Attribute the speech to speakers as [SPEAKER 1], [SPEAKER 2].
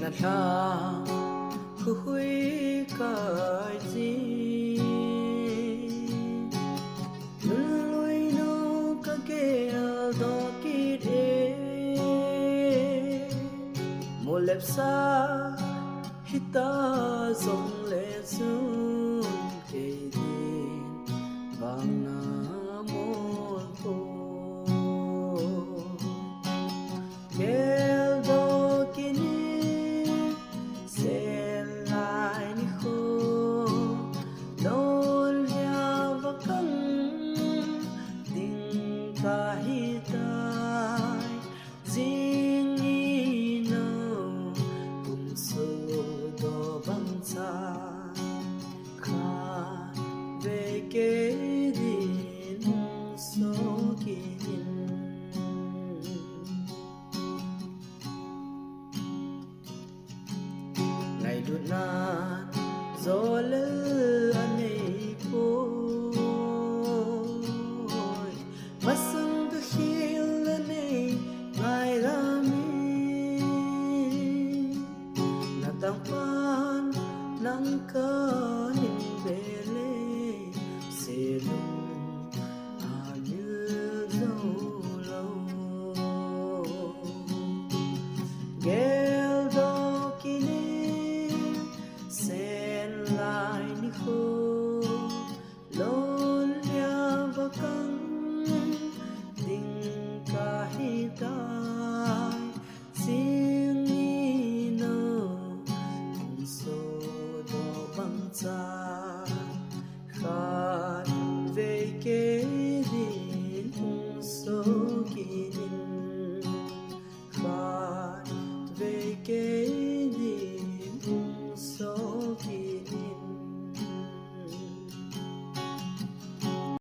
[SPEAKER 1] na tha khu hui kai ji lui no ka ke do ki de mo lep sa hita song le sun ke din bang na mo to kel do kini se lai ni ho don ya vakang ding ka hitai jing ni no tum so do bang sa kha ve ke